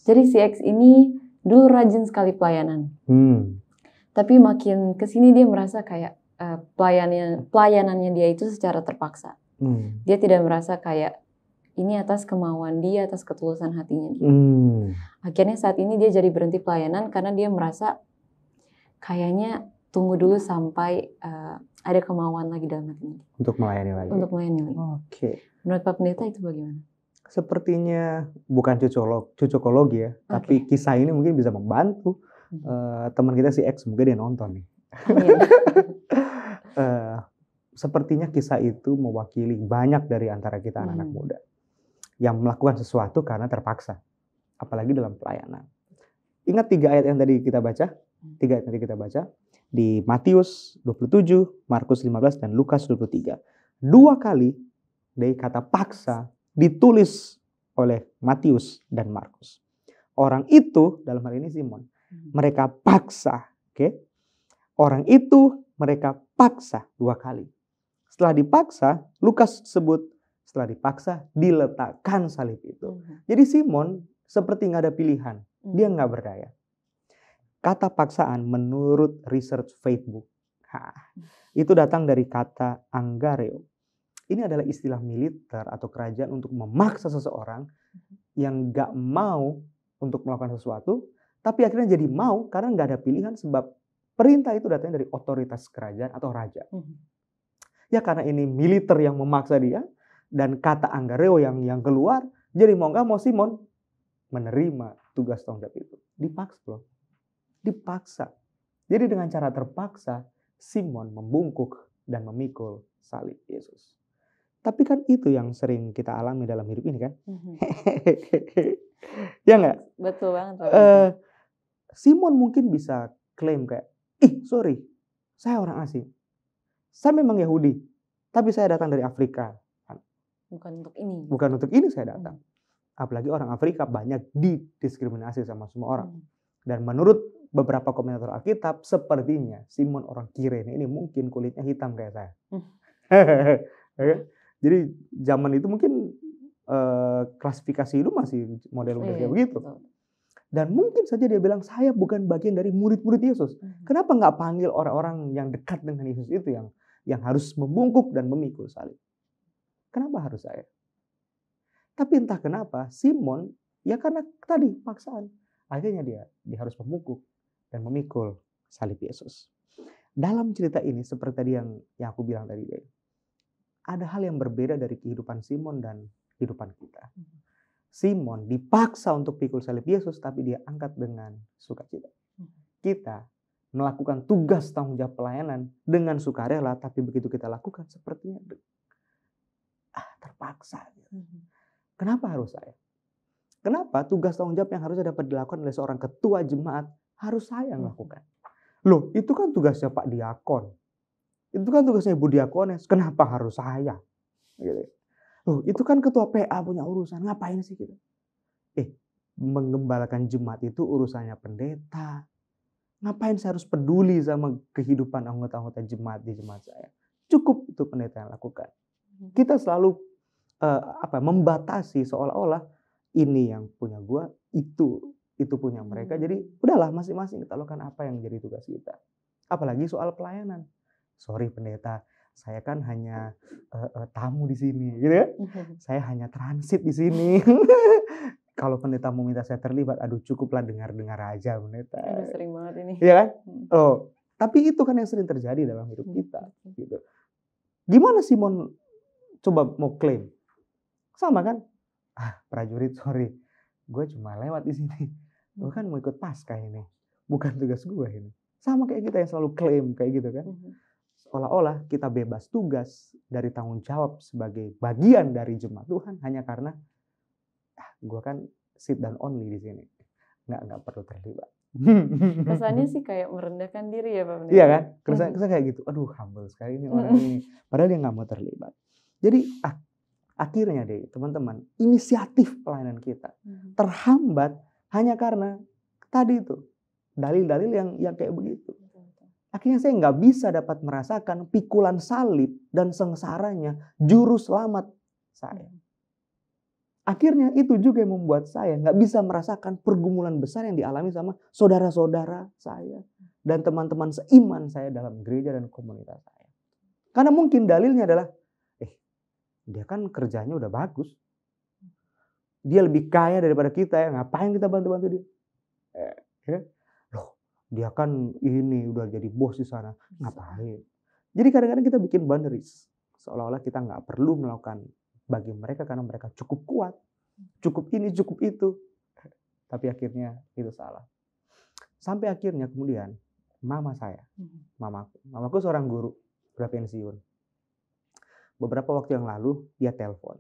Jadi si X ini dulu rajin sekali pelayanan. Tapi makin kesini dia merasa kayak pelayanannya dia itu secara terpaksa. Dia tidak merasa kayak ini atas kemauan dia, atas ketulusan hatinya dia. Akhirnya saat ini dia jadi berhenti pelayanan karena dia merasa kayaknya tunggu dulu sampai ada kemauan lagi dalam hatinya. Untuk melayani lagi. Oke. Menurut Pak Pendeta itu bagaimana? Sepertinya bukan cocokologi ya, tapi kisah ini mungkin bisa membantu teman kita si X, mungkin dia nonton nih. Sepertinya kisah itu mewakili banyak dari antara kita anak-anak muda yang melakukan sesuatu karena terpaksa, apalagi dalam pelayanan. Ingat 3 ayat yang tadi kita baca? 3 ayat yang tadi kita baca di Matius 27, Markus 15 dan Lukas 23. 2 kali dari kata paksa ditulis oleh Matius dan Markus. Orang itu dalam hal ini Simon, mereka paksa, oke? Orang itu mereka paksa 2 kali. Setelah dipaksa, Lukas sebut setelah dipaksa diletakkan salib itu. Jadi Simon seperti nggak ada pilihan, dia nggak berdaya. Kata paksaan menurut research Facebook, itu datang dari kata angareo. Ini adalah istilah militer atau kerajaan untuk memaksa seseorang yang nggak mau untuk melakukan sesuatu, tapi akhirnya jadi mau karena nggak ada pilihan sebab perintah itu datangnya dari otoritas kerajaan atau raja. Ya karena ini militer yang memaksa dia dan kata angareo yang keluar, jadi mau nggak mau Simon menerima tugas tanggung jawab itu. Dipaksa. Jadi dengan cara terpaksa Simon membungkuk dan memikul salib Yesus. Tapi kan itu yang sering kita alami dalam hidup ini kan? Ya nggak? Betul banget. Simon mungkin bisa klaim kayak, sorry, saya orang asing. Saya memang Yahudi, tapi saya datang dari Afrika. Bukan untuk ini. Bukan untuk ini saya datang. Apalagi orang Afrika banyak didiskriminasi sama semua orang. Dan menurut beberapa komentator Alkitab, sepertinya Simon orang Kirene ini mungkin kulitnya hitam kayak saya. Jadi zaman itu mungkin klasifikasi itu masih model-model kayak begitu. Betul. Dan mungkin saja dia bilang, saya bukan bagian dari murid-murid Yesus. Kenapa nggak panggil orang-orang yang dekat dengan Yesus itu yang harus membungkuk dan memikul salib? Kenapa harus saya? Tapi entah kenapa Simon, ya karena tadi paksaan, akhirnya dia harus memukul dan memikul salib Yesus. Dalam cerita ini seperti tadi yang aku bilang tadi, ada hal yang berbeda dari kehidupan Simon dan kehidupan kita. Simon dipaksa untuk pikul salib Yesus, tapi dia angkat dengan sukacita. Kita melakukan tugas tanggung jawab pelayanan dengan sukarela, tapi begitu kita lakukan sepertinya terpaksa. Kenapa harus saya? Kenapa tugas tanggung jawab yang harusnya dapat dilakukan oleh seorang ketua jemaat harus saya yang lakukan? Loh, itu kan tugasnya Pak Diakon. Itu kan tugasnya Ibu Diakones. Kenapa harus saya? Gitu. Loh, itu kan ketua PA punya urusan. Ngapain sih gitu? Menggembalakan jemaat itu urusannya pendeta. Ngapain saya harus peduli sama kehidupan anggota-anggota jemaat di jemaat saya? Cukup itu pendeta yang lakukan. Kita selalu membatasi seolah-olah ini yang punya gua, itu punya mereka. Jadi udahlah masing-masing kita lakukan apa yang jadi tugas kita. Apalagi soal pelayanan. Sorry pendeta, saya kan hanya tamu di sini, gitu ya. Saya hanya transit di sini. Kalau pendeta mau minta saya terlibat, aduh cukuplah dengar-dengar aja pendeta. Sering banget ini. Iya kan? Oh, tapi itu kan yang sering terjadi dalam hidup kita. Gitu. Gimana Simon coba mau klaim? Sama kan? Prajurit, sorry, gue cuma lewat di sini. Gue kan mau ikut Paskah ini, bukan tugas gue ini. Sama kayak kita yang selalu klaim kayak gitu kan? Seolah-olah kita bebas tugas dari tanggung jawab sebagai bagian dari jemaat Tuhan hanya karena gue kan sit down only di sini, nggak perlu terlibat. Kesannya sih kayak merendahkan diri ya Pak Pendeta. Iya kan, kesannya kayak gitu. Aduh humble sekali ini orang ini, padahal dia nggak mau terlibat. Jadi akhirnya deh teman-teman, inisiatif pelayanan kita terhambat hanya karena tadi itu dalil-dalil yang kayak begitu. Akhirnya saya nggak bisa dapat merasakan pikulan salib dan sengsaranya juru selamat saya. Akhirnya itu juga yang membuat saya nggak bisa merasakan pergumulan besar yang dialami sama saudara-saudara saya dan teman-teman seiman saya dalam gereja dan komunitas saya. Karena mungkin dalilnya adalah, dia kan kerjanya udah bagus, dia lebih kaya daripada kita ya, ngapain kita bantu-bantu dia? Loh, dia kan ini udah jadi bos di sana, ngapain? Jadi kadang-kadang kita bikin boundaries, seolah-olah kita nggak perlu melakukan bagi mereka karena mereka cukup kuat, cukup ini, cukup itu. Tapi akhirnya itu salah. Sampai akhirnya kemudian mama saya, mamaku seorang guru, udah pensiun. Beberapa waktu yang lalu dia telepon.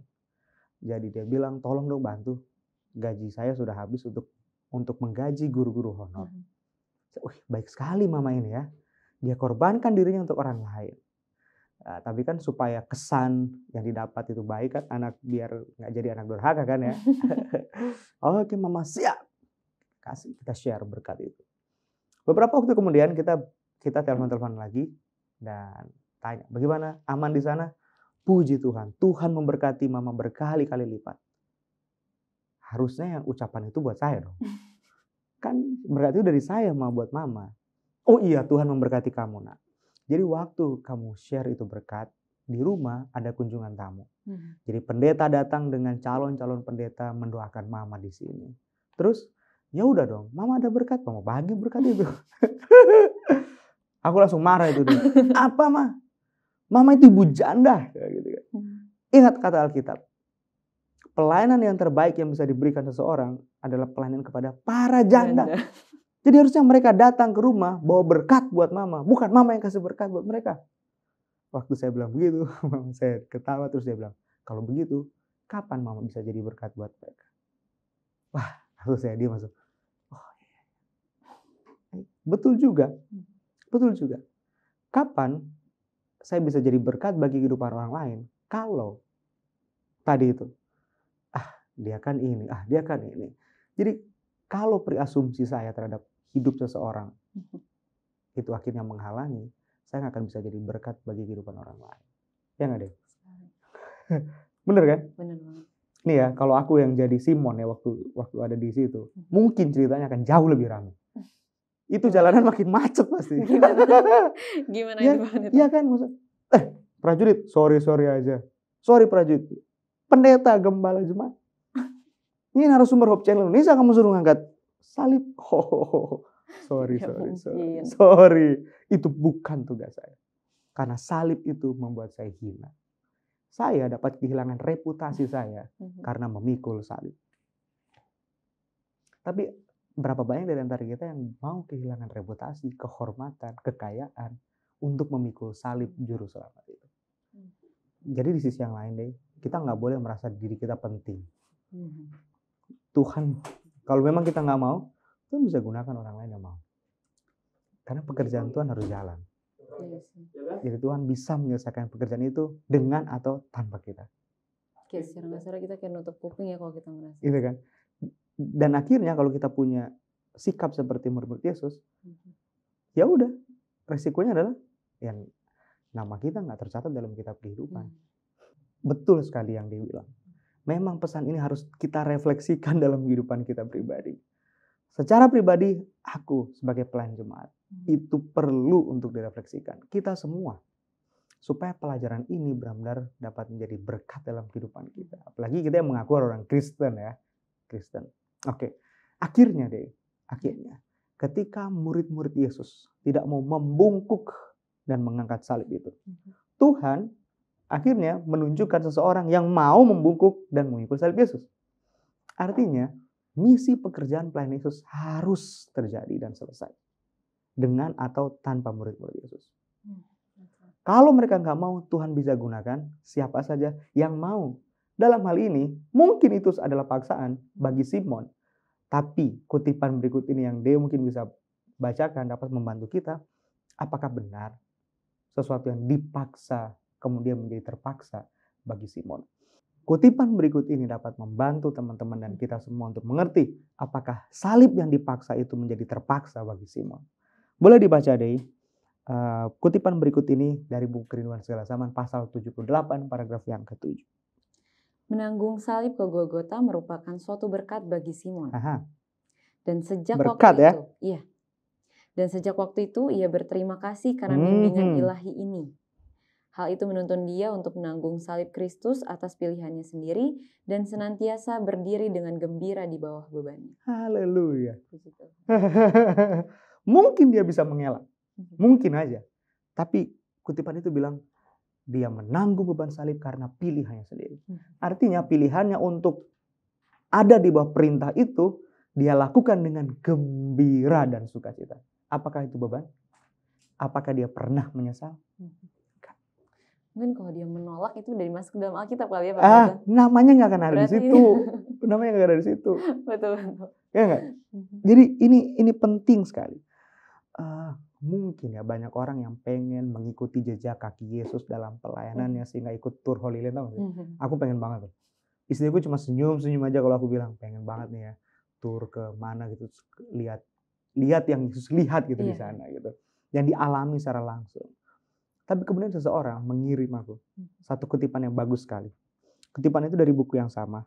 Jadi dia bilang, tolong dong bantu, gaji saya sudah habis untuk menggaji guru-guru honor. Baik sekali mama ini ya, dia korbankan dirinya untuk orang lain. Nah, tapi kan supaya kesan yang didapat itu baik kan, anak biar nggak jadi anak durhaka kan ya. Oke mama siap, kasih kita share berkat itu. Beberapa waktu kemudian kita telepon lagi dan tanya bagaimana, aman di sana? Puji Tuhan, Tuhan memberkati mama berkali-kali lipat. Harusnya yang ucapan itu buat saya dong. Kan berarti dari saya mau buat mama. Oh iya, Tuhan memberkati kamu nak. Jadi waktu kamu share itu berkat, di rumah ada kunjungan tamu. Jadi pendeta datang dengan calon-calon pendeta mendoakan mama di sini. Terus ya udah dong, mama ada berkat, mama bagi berkat itu. Aku langsung marah itu. Apa mah? Mama itu ibu janda. Gitu kan. Ingat kata Alkitab. Pelayanan yang terbaik yang bisa diberikan seseorang adalah pelayanan kepada para janda. Jadi harusnya mereka datang ke rumah bawa berkat buat mama. Bukan mama yang kasih berkat buat mereka. Waktu saya bilang begitu, mama saya ketawa terus dia bilang, kalau begitu kapan mama bisa jadi berkat buat mereka? Wah, lalu dia masuk. Oh iya. Betul juga. Betul juga. Kapan saya bisa jadi berkat bagi kehidupan orang lain? Kalau tadi itu, dia kan ini, dia kan ini. Jadi kalau preasumsi saya terhadap hidup seseorang itu akhirnya menghalangi, saya nggak akan bisa jadi berkat bagi kehidupan orang lain. Ya nggak deh? Bener kan? Bener banget. Nih ya, kalau aku yang jadi Simon ya waktu ada di situ, mungkin ceritanya akan jauh lebih ramai. Itu jalanan makin macet pasti. Gimana ya, itu? Iya kan, maksud. Prajurit, sorry aja. Sorry prajurit. Pendeta, gembala jemaat, Ini narasumber Hope Channel. Nisa kamu suruh ngangkat salib. Sorry. Itu bukan tugas saya. Karena salib itu membuat saya hina. Saya dapat kehilangan reputasi saya karena memikul salib. Tapi berapa banyak dari antara kita yang mau kehilangan reputasi, kehormatan, kekayaan untuk memikul salib juru selamat itu. Jadi di sisi yang lain deh, kita nggak boleh merasa diri kita penting. Tuhan, kalau memang kita nggak mau, Tuhan bisa gunakan orang lain yang mau. Karena pekerjaan Tuhan harus jalan. Jadi Tuhan bisa menyelesaikan pekerjaan itu dengan atau tanpa kita. Kayak secara nggak sadar kita kayak nutup kuping ya kalau kita merasa. Gitu kan. Dan akhirnya kalau kita punya sikap seperti murid Yesus, ya udah, resikonya adalah yang nama kita nggak tercatat dalam kitab kehidupan. Betul sekali yang dibilang. Memang pesan ini harus kita refleksikan dalam kehidupan kita pribadi. Secara pribadi, aku sebagai pelayan jemaat, itu perlu untuk direfleksikan. Kita semua. Supaya pelajaran ini benar-benar dapat menjadi berkat dalam kehidupan kita. Apalagi kita yang mengaku orang Kristen ya. Kristen. Oke. Akhirnya ketika murid-murid Yesus tidak mau membungkuk dan mengangkat salib itu. Tuhan akhirnya menunjukkan seseorang yang mau membungkuk dan mengikut salib Yesus. Artinya, misi pekerjaan pelayan Yesus harus terjadi dan selesai. Dengan atau tanpa murid-murid Yesus. Kalau mereka nggak mau, Tuhan bisa gunakan siapa saja yang mau. Dalam hal ini, mungkin itu adalah paksaan bagi Simon. Tapi kutipan berikut ini yang Deo mungkin bisa bacakan dapat membantu kita. Apakah benar sesuatu yang dipaksa kemudian menjadi terpaksa bagi Simon? Kutipan berikut ini dapat membantu teman-teman dan kita semua untuk mengerti apakah salib yang dipaksa itu menjadi terpaksa bagi Simon. Boleh dibaca deh. Kutipan berikut ini dari buku Kerinduan Segala Zaman pasal 78 paragraf yang ke-7. Menanggung salib ke Golgota merupakan suatu berkat bagi Simon. Dan sejak berkat, waktu ya? itu, iya. Dan sejak waktu itu ia berterima kasih karena bimbingan ilahi ini. Hal itu menuntun dia untuk menanggung salib Kristus atas pilihannya sendiri dan senantiasa berdiri dengan gembira di bawah bebannya. Haleluya. Mungkin dia bisa mengelak. Mungkin aja. Tapi kutipan itu bilang dia menanggung beban salib karena pilihannya sendiri. Artinya pilihannya untuk ada di bawah perintah itu dia lakukan dengan gembira dan sukacita. Apakah itu beban? Apakah dia pernah menyesal? Mungkin kalau dia menolak itu udah dimasuk dalam Alkitab kali ya Pak. Namanya nggak akan ada di situ. Namanya nggak ada di situ. Betul. Ya nggak? Jadi ini penting sekali. Mungkin ya banyak orang yang pengen mengikuti jejak kaki Yesus dalam pelayanannya sehingga ikut tour Holy Land, tau gak sih? Aku pengen banget tuh. Istriku cuma senyum aja kalau aku bilang pengen banget nih ya tour ke mana gitu, lihat yang Yesus lihat gitu di sana gitu, yang dialami secara langsung. Tapi kemudian seseorang mengirim aku satu kutipan yang bagus sekali. Kutipan itu dari buku yang sama.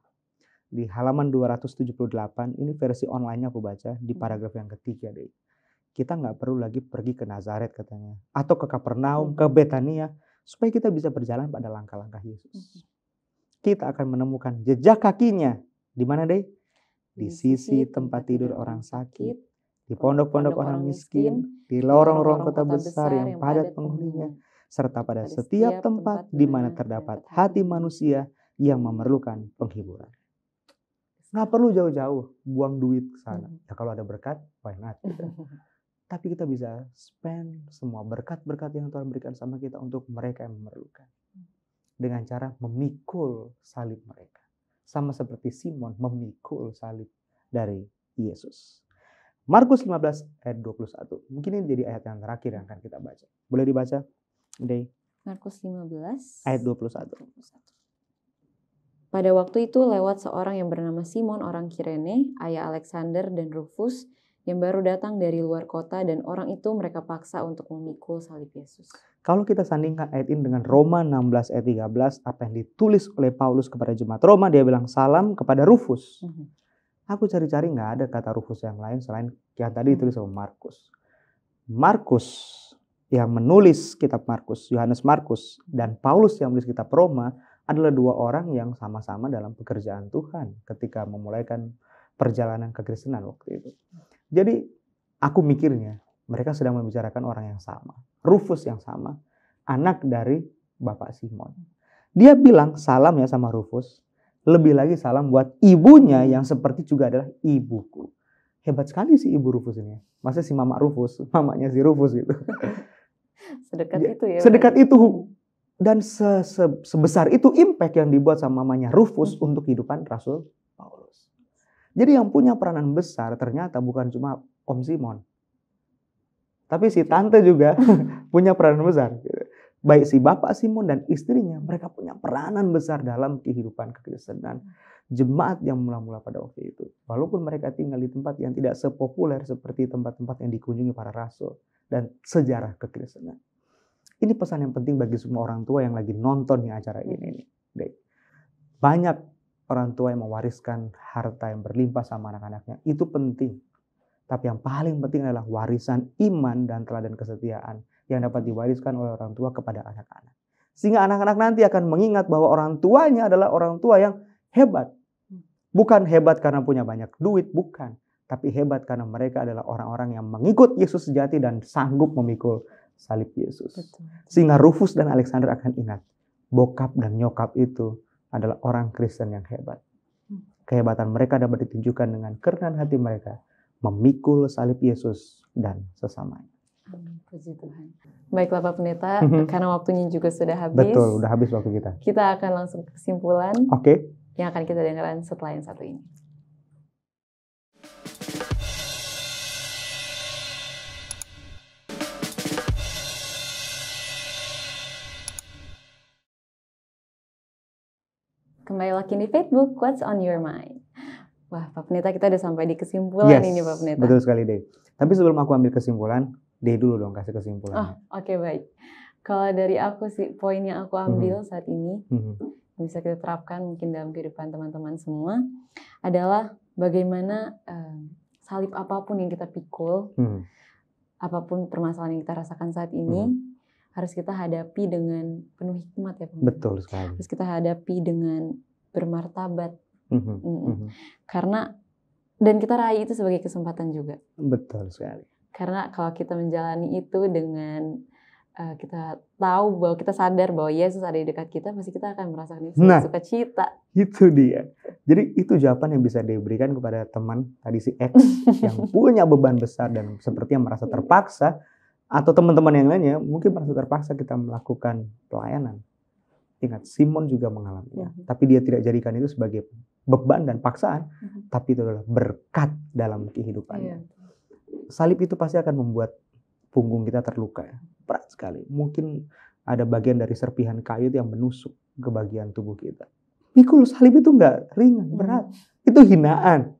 Di halaman 278, ini versi online-nya aku baca di paragraf yang ketiga deh. Kita nggak perlu lagi pergi ke Nazaret katanya. Atau ke Kapernaum, ke Betania. Supaya kita bisa berjalan pada langkah-langkah Yesus. Kita akan menemukan jejak kakinya. Di mana deh? Di sisi tempat tidur orang sakit. Di pondok-pondok orang miskin. Di lorong-lorong kota besar yang padat penghuninya. Serta pada setiap tempat di mana terdapat hati manusia yang memerlukan penghiburan. Nggak perlu jauh-jauh buang duit ke sana. Ya kalau ada berkat, why not? Gitu. Tapi kita bisa spend semua berkat-berkat yang Tuhan berikan sama kita untuk mereka yang memerlukan. Dengan cara memikul salib mereka. Sama seperti Simon memikul salib dari Yesus. Markus 15 ayat 21. Mungkin ini jadi ayat yang terakhir yang akan kita baca. Boleh dibaca? Markus 15 ayat 21. Pada waktu itu lewat seorang yang bernama Simon orang Kirene, ayah Alexander dan Rufus, yang baru datang dari luar kota, dan orang itu mereka paksa untuk memikul salib Yesus. Kalau kita sandingkan ayat ini dengan Roma 16 ayat 13, apa yang ditulis oleh Paulus kepada jemaat Roma, dia bilang salam kepada Rufus. Aku cari-cari nggak ada kata Rufus yang lain selain yang tadi ditulis sama Markus. Markus yang menulis kitab Markus, Yohanes Markus, dan Paulus yang menulis kitab Roma, adalah dua orang yang sama-sama dalam pekerjaan Tuhan ketika memulaikan perjalanan kekristenan waktu itu. Jadi aku mikirnya mereka sedang membicarakan orang yang sama. Rufus yang sama, anak dari Bapak Simon. Dia bilang salam ya sama Rufus. Lebih lagi salam buat ibunya yang seperti juga adalah ibuku. Hebat sekali sih ibu Rufus ini. Masa si Mama Rufus, mamanya si Rufus gitu. Sedekat itu ya. Sedekat itu. Dan sebesar itu impact yang dibuat sama mamanya Rufus untuk kehidupan Rasul Paulus. Jadi yang punya peranan besar ternyata bukan cuma Om Simon. Tapi si tante juga punya peranan besar. Baik si Bapak Simon dan istrinya, mereka punya peranan besar dalam kehidupan kekristenan jemaat yang mula-mula pada waktu itu. Walaupun mereka tinggal di tempat yang tidak sepopuler seperti tempat-tempat yang dikunjungi para rasul dan sejarah kekristenan. Ini pesan yang penting bagi semua orang tua yang lagi nonton nih acara ini. Banyak orang tua yang mewariskan harta yang berlimpah sama anak-anaknya. Itu penting. Tapi yang paling penting adalah warisan iman dan teladan kesetiaan yang dapat diwariskan oleh orang tua kepada anak-anak. Sehingga anak-anak nanti akan mengingat bahwa orang tuanya adalah orang tua yang hebat. Bukan hebat karena punya banyak duit, bukan. Tapi hebat karena mereka adalah orang-orang yang mengikut Yesus sejati dan sanggup memikul salib Yesus. Betul. Sehingga Rufus dan Alexander akan ingat, bokap dan nyokap itu adalah orang Kristen yang hebat. Kehebatan mereka dapat ditunjukkan dengan kerendahan hati mereka memikul salib Yesus dan sesamanya. Puji Tuhan. Baiklah Pak Pendeta, karena waktunya juga sudah habis. Betul, udah habis waktu kita. Kita akan langsung ke kesimpulan. Oke. Yang akan kita dengarkan setelah yang satu ini. Kembali lagi di Facebook, What's on Your Mind? Wah, Pak Pendeta, kita udah sampai di kesimpulan ini, Pak Pendeta. Betul sekali, Dey. Tapi sebelum aku ambil kesimpulan, Dey dulu dong kasih kesimpulan. Oke, baik. Kalau dari aku sih, poin yang aku ambil saat ini, bisa kita terapkan mungkin dalam kehidupan teman-teman semua, adalah bagaimana salib apapun yang kita pikul, apapun permasalahan yang kita rasakan saat ini, harus kita hadapi dengan penuh hikmat ya Pak. Betul sekali. Harus kita hadapi dengan bermartabat. Karena, dan kita raih itu sebagai kesempatan juga. Betul sekali. Karena kalau kita menjalani itu dengan kita tahu bahwa kita sadar bahwa Yesus ada di dekat kita, pasti kita akan merasakan itu sukacita. Itu dia. Jadi itu jawaban yang bisa diberikan kepada teman tadi si X yang punya beban besar dan sepertinya merasa terpaksa, atau teman-teman yang lainnya mungkin merasa terpaksa kita melakukan pelayanan. Ingat, Simon juga mengalaminya, tapi dia tidak jadikan itu sebagai beban dan paksaan, tapi itu adalah berkat dalam kehidupannya. Salib itu pasti akan membuat punggung kita terluka, berat sekali. Mungkin ada bagian dari serpihan kayu yang menusuk ke bagian tubuh kita. Pikul salib itu nggak ringan, berat. Itu hinaan.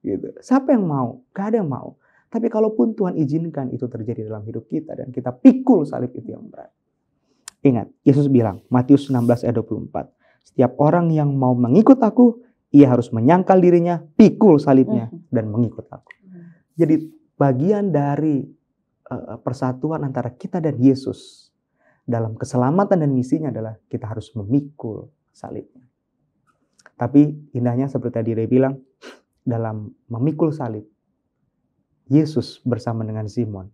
Gitu. Siapa yang mau? Gak ada yang mau. Tapi kalaupun Tuhan izinkan itu terjadi dalam hidup kita dan kita pikul salib itu yang berat. Ingat, Yesus bilang, Matius 16 ayat 24. Setiap orang yang mau mengikut aku, ia harus menyangkal dirinya, pikul salibnya, dan mengikut aku. Jadi bagian dari persatuan antara kita dan Yesus dalam keselamatan dan misinya adalah kita harus memikul salibnya. Tapi indahnya seperti tadi Ray bilang, dalam memikul salib, Yesus bersama dengan Simon.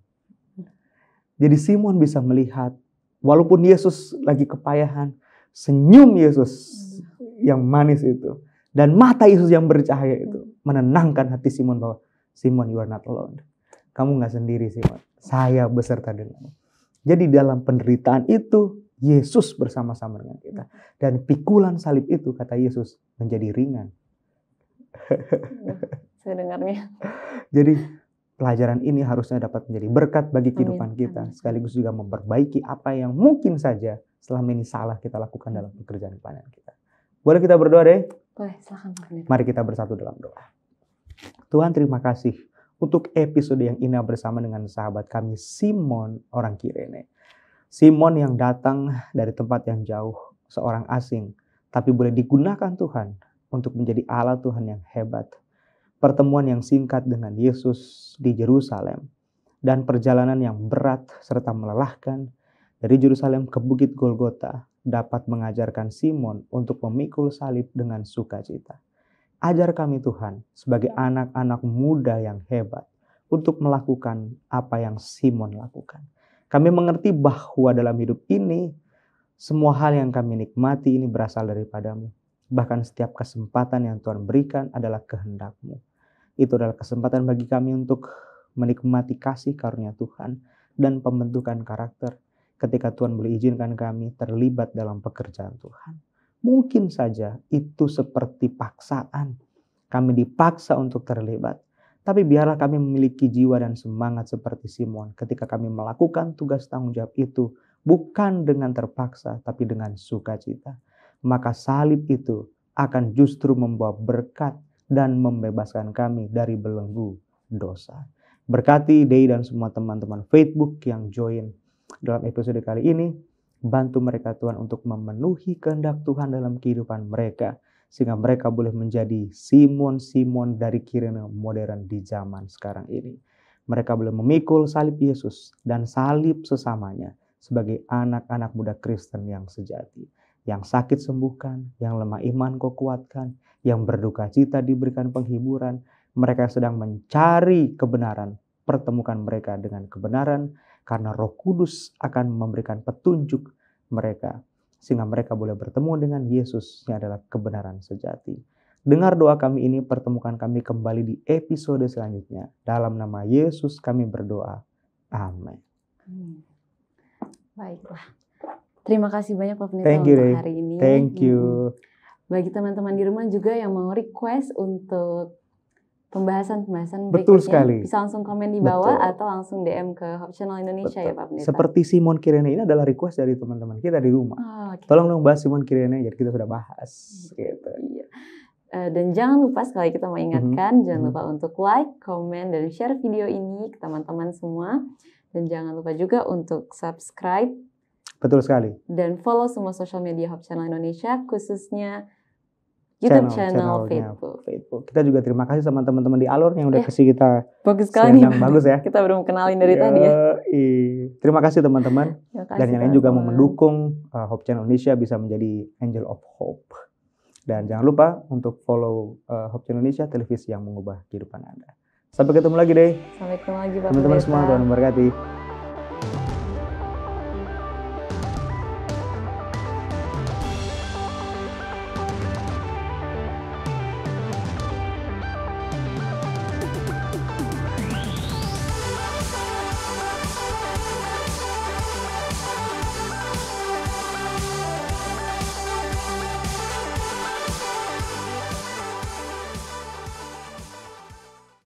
Jadi Simon bisa melihat, walaupun Yesus lagi kepayahan, senyum Yesus yang manis itu, dan mata Yesus yang bercahaya itu, menenangkan hati Simon bahwa, Simon, you are not alone. Kamu gak sendiri, Simon. Saya beserta denganmu. Jadi dalam penderitaan itu, Yesus bersama-sama dengan kita. Dan pikulan salib itu, kata Yesus, menjadi ringan. Saya dengarnya. Jadi pelajaran ini harusnya dapat menjadi berkat bagi kehidupan kita. Sekaligus juga memperbaiki apa yang mungkin saja selama ini salah kita lakukan dalam pekerjaan pelayanan kita. Boleh kita berdoa deh? Boleh, silakan Pak Pendeta. Mari kita bersatu dalam doa. Tuhan, terima kasih untuk episode yang indah bersama dengan sahabat kami Simon orang Kirene. Simon yang datang dari tempat yang jauh, seorang asing, tapi boleh digunakan Tuhan untuk menjadi alat Tuhan yang hebat. Pertemuan yang singkat dengan Yesus di Yerusalem dan perjalanan yang berat serta melelahkan dari Yerusalem ke Bukit Golgota dapat mengajarkan Simon untuk memikul salib dengan sukacita. Ajar kami Tuhan sebagai anak-anak muda yang hebat untuk melakukan apa yang Simon lakukan. Kami mengerti bahwa dalam hidup ini semua hal yang kami nikmati ini berasal daripadamu. Bahkan setiap kesempatan yang Tuhan berikan adalah kehendak-Mu. Itu adalah kesempatan bagi kami untuk menikmati kasih karunia Tuhan dan pembentukan karakter ketika Tuhan boleh izinkan kami terlibat dalam pekerjaan Tuhan. Mungkin saja itu seperti paksaan. Kami dipaksa untuk terlibat. Tapi biarlah kami memiliki jiwa dan semangat seperti Simon ketika kami melakukan tugas tanggung jawab itu bukan dengan terpaksa tapi dengan sukacita. Maka salib itu akan justru membawa berkat dan membebaskan kami dari belenggu dosa. Berkati Dei dan semua teman-teman Facebook yang join dalam episode kali ini. Bantu mereka Tuhan untuk memenuhi kehendak Tuhan dalam kehidupan mereka. Sehingga mereka boleh menjadi Simon-Simon dari Kirene modern di zaman sekarang ini. Mereka boleh memikul salib Yesus dan salib sesamanya sebagai anak-anak muda Kristen yang sejati. Yang sakit sembuhkan, yang lemah iman kau kuatkan, yang berduka cita diberikan penghiburan. Mereka sedang mencari kebenaran, pertemukan mereka dengan kebenaran, karena Roh Kudus akan memberikan petunjuk mereka, sehingga mereka boleh bertemu dengan Yesus yang adalah kebenaran sejati. Dengar doa kami ini, pertemukan kami kembali di episode selanjutnya. Dalam nama Yesus kami berdoa. Amin. Baiklah. Terima kasih banyak Pak Pendeta Thank you, untuk Dei. hari ini. Thank you. Bagi teman-teman di rumah juga yang mau request untuk pembahasan-pembahasan Betul berikutnya, sekali. bisa langsung komen di bawah Betul. atau langsung DM ke Hope Channel Indonesia ya Pak Pendeta. Seperti Simon Kirene ini adalah request dari teman-teman kita di rumah. Oh, okay. Tolong dong bahas Simon Kirene, jadi kita sudah bahas. Gitu. Iya. Dan jangan lupa, sekali kita mau ingatkan, jangan lupa untuk like, comment, dan share video ini ke teman-teman semua. Dan jangan lupa juga untuk subscribe. Betul sekali. Dan follow semua social media Hope Channel Indonesia, khususnya YouTube channel Facebook. Kita juga terima kasih sama teman-teman di Alor yang udah kasih kita bagus sekali yang bagus ya. Kita belum kenalin dari tadi ya. Terima kasih teman-teman. Dan yang lain juga mau mendukung Hope Channel Indonesia bisa menjadi Angel of Hope. Dan jangan lupa untuk follow Hope Channel Indonesia, televisi yang mengubah kehidupan Anda. Sampai ketemu lagi deh. Sampai ketemu lagi Pak Teman-teman semua, Tuhan memberkati.